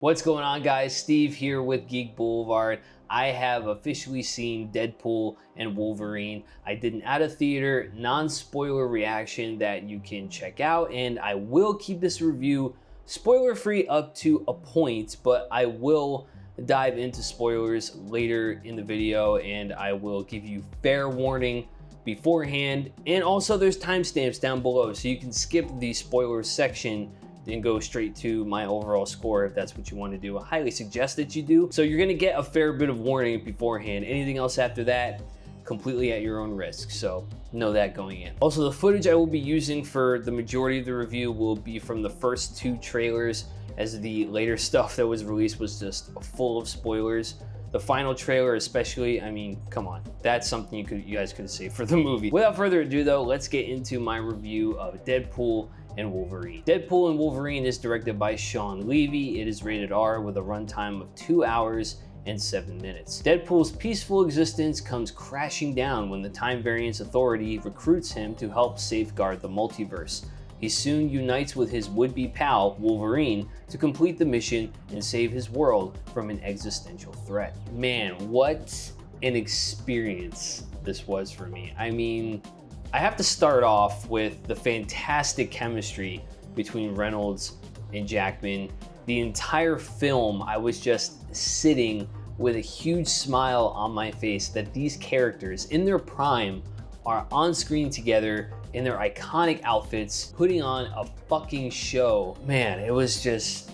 What's going on, guys? Steve here with Geek Boulevard. I have officially seen Deadpool and Wolverine. I did an out of theater, non-spoiler reaction that you can check out, and I will keep this review spoiler free up to a point, but I will dive into spoilers later in the video, and I will give you fair warning beforehand. And also there's timestamps down below, so you can skip the spoiler section and go straight to my overall score if that's what you want to do. I highly suggest that you do. So you're gonna get a fair bit of warning beforehand. Anything else after that, completely at your own risk. So know that going in. Also, the footage I will be using for the majority of the review will be from the first two trailers, as the later stuff that was released was just full of spoilers. The final trailer especially, I mean, come on. That's something you guys could say for the movie. Without further ado though, let's get into my review of Deadpool and Wolverine. Deadpool and Wolverine is directed by Shawn Levy. It is rated R with a runtime of 2 hours and 7 minutes. Deadpool's peaceful existence comes crashing down when the Time Variance Authority recruits him to help safeguard the multiverse. He soon unites with his would-be pal, Wolverine, to complete the mission and save his world from an existential threat. Man, what an experience this was for me. I mean, I have to start off with the fantastic chemistry between Reynolds and Jackman. The entire film, I was just sitting with a huge smile on my face that these characters in their prime are on screen together in their iconic outfits, putting on a fucking show. Man, it was just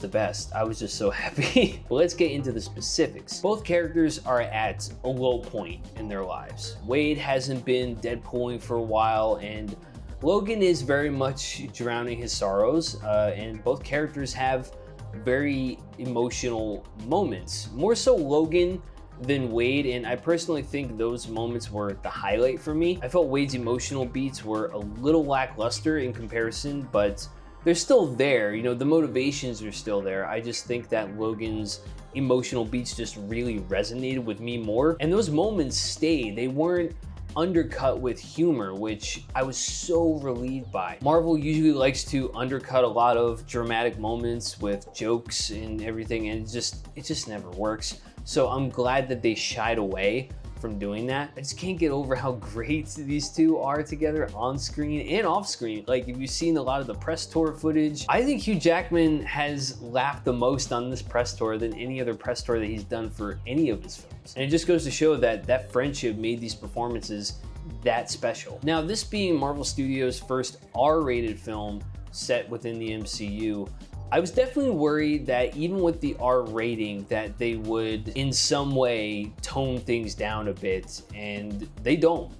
the best. I was just so happy. But let's get into the specifics. Both characters are at a low point in their lives. Wade hasn't been Deadpooling for a while, and Logan is very much drowning his sorrows, and both characters have very emotional moments. More so Logan than Wade, and I personally think those moments were the highlight for me. I felt Wade's emotional beats were a little lackluster in comparison, but they're still there. You know, the motivations are still there. I just think that Logan's emotional beats just really resonated with me more, and those moments stayed. They weren't undercut with humor, which I was so relieved by. Marvel usually likes to undercut a lot of dramatic moments with jokes and everything, and it just never works. So I'm glad that they shied away from doing that. I just can't get over how great these two are together on screen and off screen. Like, if you've seen a lot of the press tour footage, I think Hugh Jackman has laughed the most on this press tour than any other press tour that he's done for any of his films. And it just goes to show that that friendship made these performances that special. Now, this being Marvel Studios' first R-rated film set within the MCU, I was definitely worried that even with the R rating that they would in some way tone things down a bit, and they don't.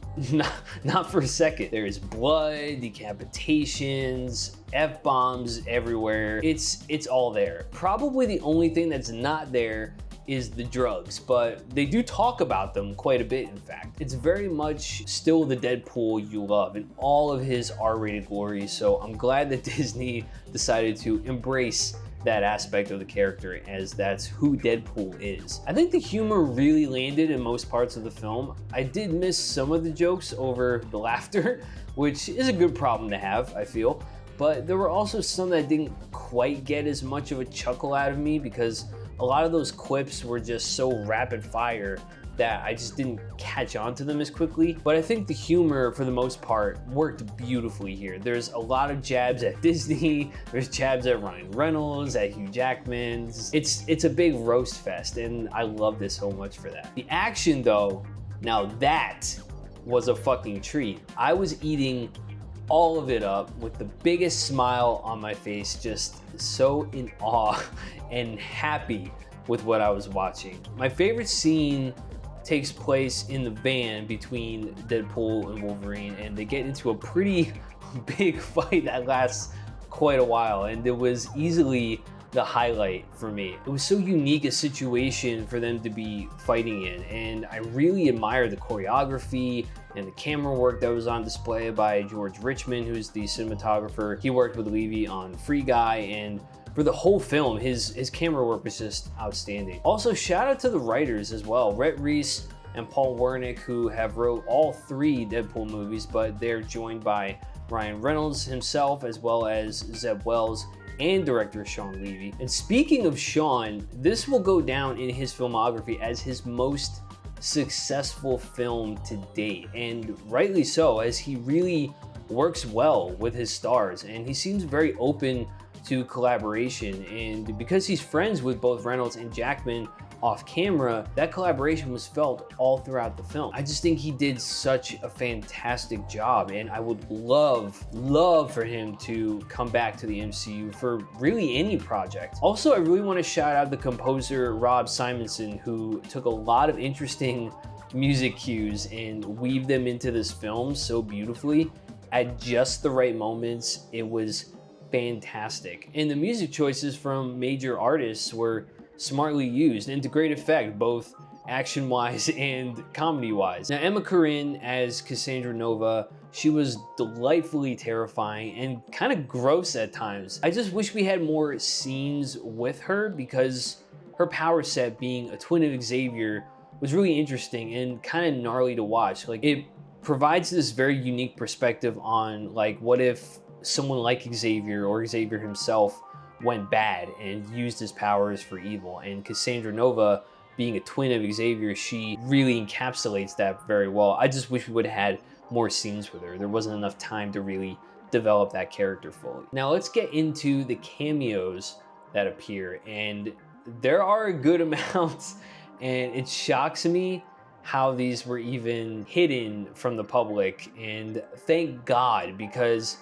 Not for a second. There's blood, decapitations, F-bombs everywhere. It's all there. Probably the only thing that's not there is the drugs, but they do talk about them quite a bit, in fact. It's very much still the Deadpool you love in all of his R-rated glory, so I'm glad that Disney decided to embrace that aspect of the character, as that's who Deadpool is. I think the humor really landed in most parts of the film. I did miss some of the jokes over the laughter, which is a good problem to have, I feel, but there were also some that didn't quite get as much of a chuckle out of me, because a lot of those quips were just so rapid fire that I just didn't catch on to them as quickly. But I think the humor, for the most part, worked beautifully here. There's a lot of jabs at Disney, there's jabs at Ryan Reynolds, at Hugh Jackman. It's a big roast fest, and I love this so much for that. The action though, now that was a fucking treat. I was eating all of it up with the biggest smile on my face, just so in awe and happy with what I was watching. My favorite scene takes place in the van between Deadpool and Wolverine, and they get into a pretty big fight that lasts quite a while, and it was easily the highlight for me. It was so unique a situation for them to be fighting in, and I really admire the choreography and the camera work that was on display by George Richmond, who's the cinematographer. He worked with Levy on Free Guy, and for the whole film, his camera work was just outstanding. Also, shout out to the writers as well, Rhett Reese and Paul Wernick, who have wrote all 3 Deadpool movies, but they're joined by Ryan Reynolds himself, as well as Zeb Wells and director Sean Levy. And speaking of Sean, this will go down in his filmography as his most successful film to date, and rightly so, as he really works well with his stars and he seems very open to collaboration. And because he's friends with both Reynolds and Jackman off camera, that collaboration was felt all throughout the film. I just think he did such a fantastic job, and I would love for him to come back to the MCU for really any project. Also, I really want to shout out the composer Rob Simonson, who took a lot of interesting music cues and weaved them into this film so beautifully at just the right moments. It was fantastic, and the music choices from major artists were smartly used and to great effect, both action-wise and comedy-wise. Now, Emma Corrin as Cassandra Nova, she was delightfully terrifying and kind of gross at times. I just wish we had more scenes with her, because her power set, being a twin of Xavier, was really interesting and kind of gnarly to watch. Like, it provides this very unique perspective on, like, what if someone like Xavier or Xavier himself went bad and used his powers for evil. And Cassandra Nova, being a twin of Xavier, she really encapsulates that very well. I just wish we would have had more scenes with her. There wasn't enough time to really develop that character fully. Now let's get into the cameos that appear, and there are a good amount, and it shocks me how these were even hidden from the public, and thank God, because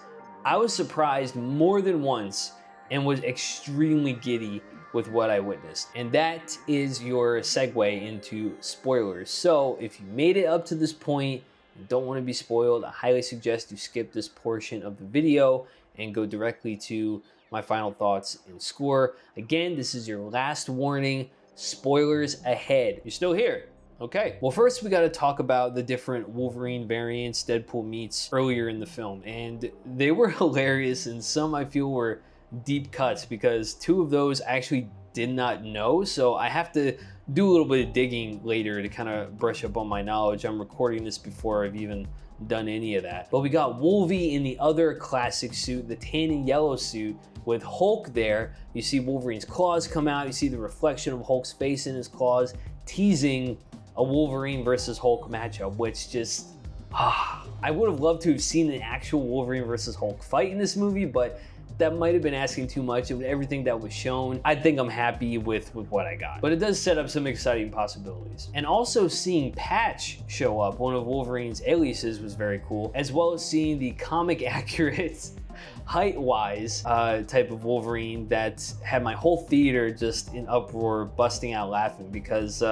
I was surprised more than once and was extremely giddy with what I witnessed. And that is your segue into spoilers. So if you made it up to this point and don't want to be spoiled, I highly suggest you skip this portion of the video and go directly to my final thoughts and score. Again, this is your last warning. Spoilers ahead. You're still here. Okay, well, first we got to talk about the different Wolverine variants Deadpool meets earlier in the film, and they were hilarious, and some I feel were deep cuts, because two of those I actually did not know, so I have to do a little bit of digging later to kind of brush up on my knowledge. I'm recording this before I've even done any of that. But we got Wolvie in the other classic suit, the tan and yellow suit, with Hulk there. You see Wolverine's claws come out, you see the reflection of Hulk's face in his claws, teasing a Wolverine versus Hulk matchup, which just, I would have loved to have seen an actual Wolverine versus Hulk fight in this movie, but that might have been asking too much. With everything that was shown, I think I'm happy with what I got. But it does set up some exciting possibilities. And also seeing Patch show up, one of Wolverine's aliases, was very cool, as well as seeing the comic accurate height-wise type of Wolverine that had my whole theater just in uproar, busting out laughing, because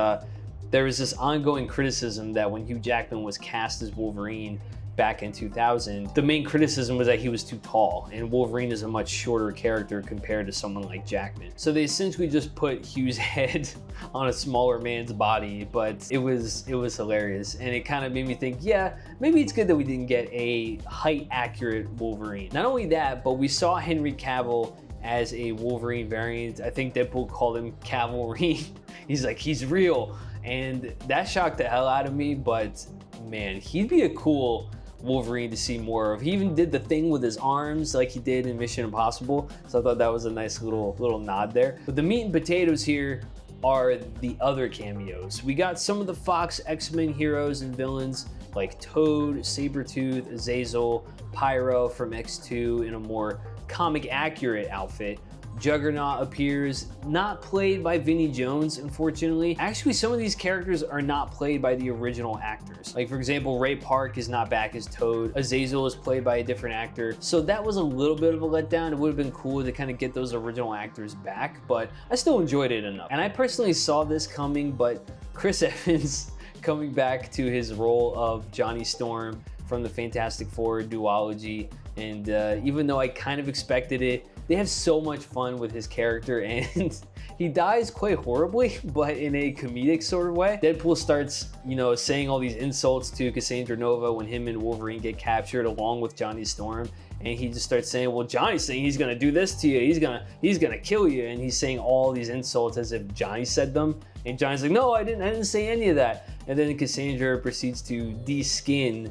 there was this ongoing criticism that when Hugh Jackman was cast as Wolverine back in 2000, the main criticism was that he was too tall, and Wolverine is a much shorter character compared to someone like Jackman. So they essentially just put Hugh's head on a smaller man's body, but it was hilarious, and it kind of made me think, yeah, maybe it's good that we didn't get a height accurate Wolverine. Not only that, but we saw Henry Cavill as a Wolverine variant. I think Deadpool called him Cavalry. He's like, he's real, and that shocked the hell out of me, but man, he'd be a cool Wolverine to see more of. He even did the thing with his arms like he did in Mission Impossible, so I thought that was a nice little nod there. But the meat and potatoes here are the other cameos. We got some of the Fox X-Men heroes and villains like Toad, Sabretooth, Azazel, Pyro from X2 in a more comic accurate outfit. Juggernaut appears, not played by Vinnie Jones, unfortunately. Actually, some of these characters are not played by the original actors. Like, for example, Ray Park is not back as Toad. Azazel is played by a different actor. So that was a little bit of a letdown. It would have been cool to kind of get those original actors back, but I still enjoyed it enough. And I personally saw this coming, but Chris Evans coming back to his role of Johnny Storm from the Fantastic Four duology, and even though I kind of expected it, they have so much fun with his character, and he dies quite horribly, but in a comedic sort of way. Deadpool starts, saying all these insults to Cassandra Nova when him and Wolverine get captured along with Johnny Storm, and he just starts saying, well, Johnny's saying he's gonna do this to you, he's gonna kill you, and he's saying all these insults as if Johnny said them, and Johnny's like, no, I didn't say any of that. And then Cassandra proceeds to de-skin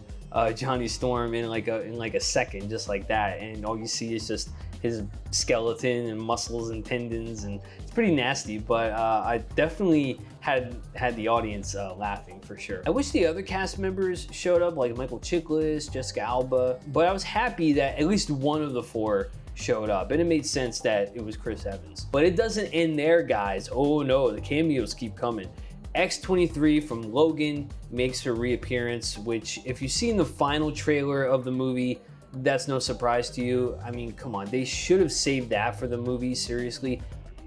Johnny Storm in like a second, just like that, and all you see is just his skeleton and muscles and tendons, and it's pretty nasty, but I definitely had the audience laughing for sure. I wish the other cast members showed up, like Michael Chiklis, Jessica Alba, but I was happy that at least one of the four showed up, and it made sense that it was Chris Evans. But it doesn't end there, guys. Oh no, the cameos keep coming. X-23 from Logan makes her reappearance, which if you've seen the final trailer of the movie, that's no surprise to you. I mean, come on, they should have saved that for the movie, seriously.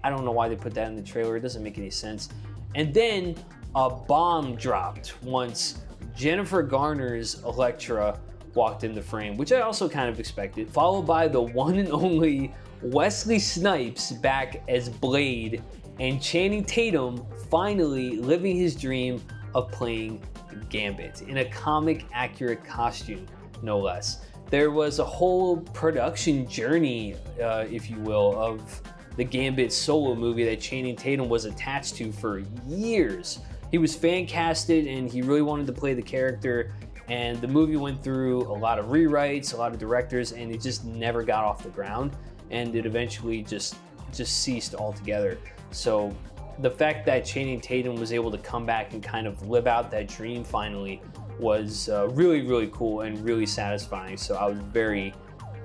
I don't know why they put that in the trailer, it doesn't make any sense. And then a bomb dropped once Jennifer Garner's Elektra walked in the frame, which I also kind of expected, followed by the one and only Wesley Snipes back as Blade, and Channing Tatum finally living his dream of playing Gambit in a comic-accurate costume, no less. There was a whole production journey, if you will, of the Gambit solo movie that Channing Tatum was attached to for years. He was fan casted and he really wanted to play the character, and the movie went through a lot of rewrites, a lot of directors, and it just never got off the ground, and it eventually just ceased altogether. So the fact that Channing Tatum was able to come back and kind of live out that dream finally was really, really cool and really satisfying. So I was very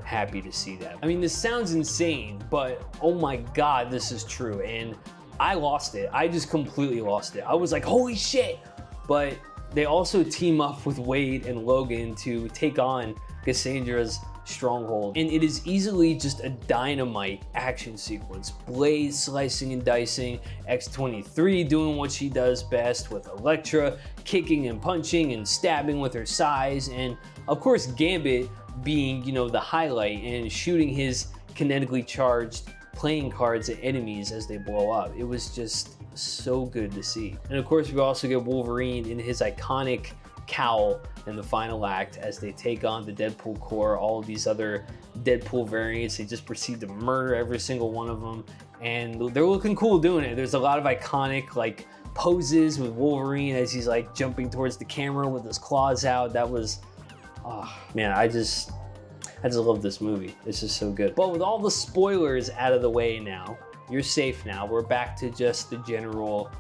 happy to see that. I mean, this sounds insane, but oh my God, this is true. And I lost it. I just completely lost it. I was like, holy shit. But they also team up with Wade and Logan to take on Cassandra's stronghold, and it is easily just a dynamite action sequence. Blade slicing and dicing, X-23 doing what she does best with Elektra kicking and punching and stabbing with her size, and of course Gambit being, you know, the highlight and shooting his kinetically charged playing cards at enemies as they blow up. It was just so good to see. And of course we also get Wolverine in his iconic cowl in the final act as they take on the Deadpool Corps, all of these other Deadpool variants. They just proceed to murder every single one of them, and they're looking cool doing it. There's a lot of iconic like poses with Wolverine as he's like jumping towards the camera with his claws out. That was, oh man, I just love this movie. It's just so good. But with all the spoilers out of the way now, you're safe now. We're back to just the general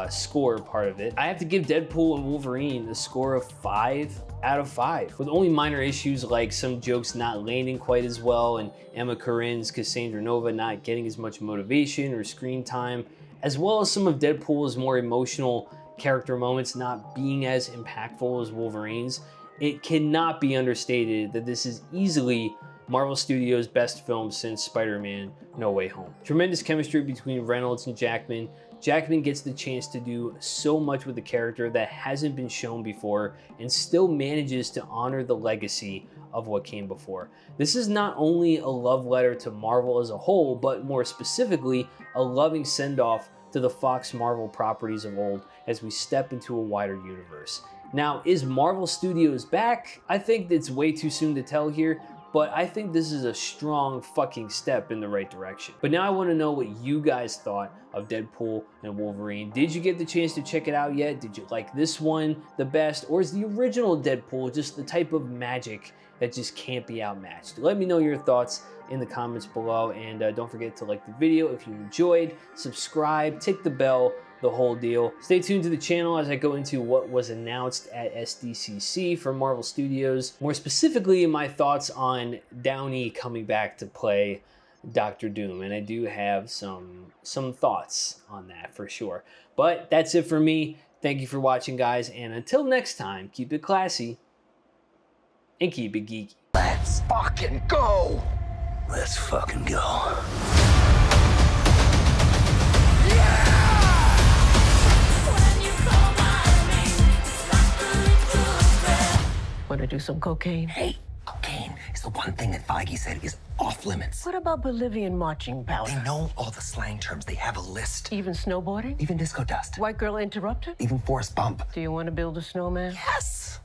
score part of it. I have to give Deadpool and Wolverine a score of 5 out of 5, with only minor issues like some jokes not landing quite as well, and Emma Corrin's Cassandra Nova not getting as much motivation or screen time, as well as some of Deadpool's more emotional character moments not being as impactful as Wolverine's. It cannot be understated that this is easily Marvel Studios' best film since Spider-Man No Way Home. Tremendous chemistry between Reynolds and Jackman. Jackman gets the chance to do so much with the character that hasn't been shown before, and still manages to honor the legacy of what came before. This is not only a love letter to Marvel as a whole, but more specifically, a loving send-off to the Fox Marvel properties of old as we step into a wider universe. Now, is Marvel Studios back? I think it's way too soon to tell here, but I think this is a strong fucking step in the right direction. But now I want to know what you guys thought of Deadpool and Wolverine. Did you get the chance to check it out yet? Did you like this one the best? Or is the original Deadpool just the type of magic that just can't be outmatched? Let me know your thoughts in the comments below, and don't forget to like the video if you enjoyed, subscribe, tick the bell, the whole deal. Stay tuned to the channel as I go into what was announced at SDCC for Marvel Studios. More specifically, my thoughts on Downey coming back to play Doctor Doom, and I do have some thoughts on that for sure. But that's it for me. Thank you for watching, guys, and until next time, keep it classy and keep it geeky. Let's fucking go! Let's fucking go. Want to do some cocaine? Hey, cocaine is the one thing that Feige said is off limits. What about Bolivian marching powder? They know all the slang terms. They have a list. Even snowboarding? Even disco dust. White girl interrupted? Even forest bump. Do you want to build a snowman? Yes!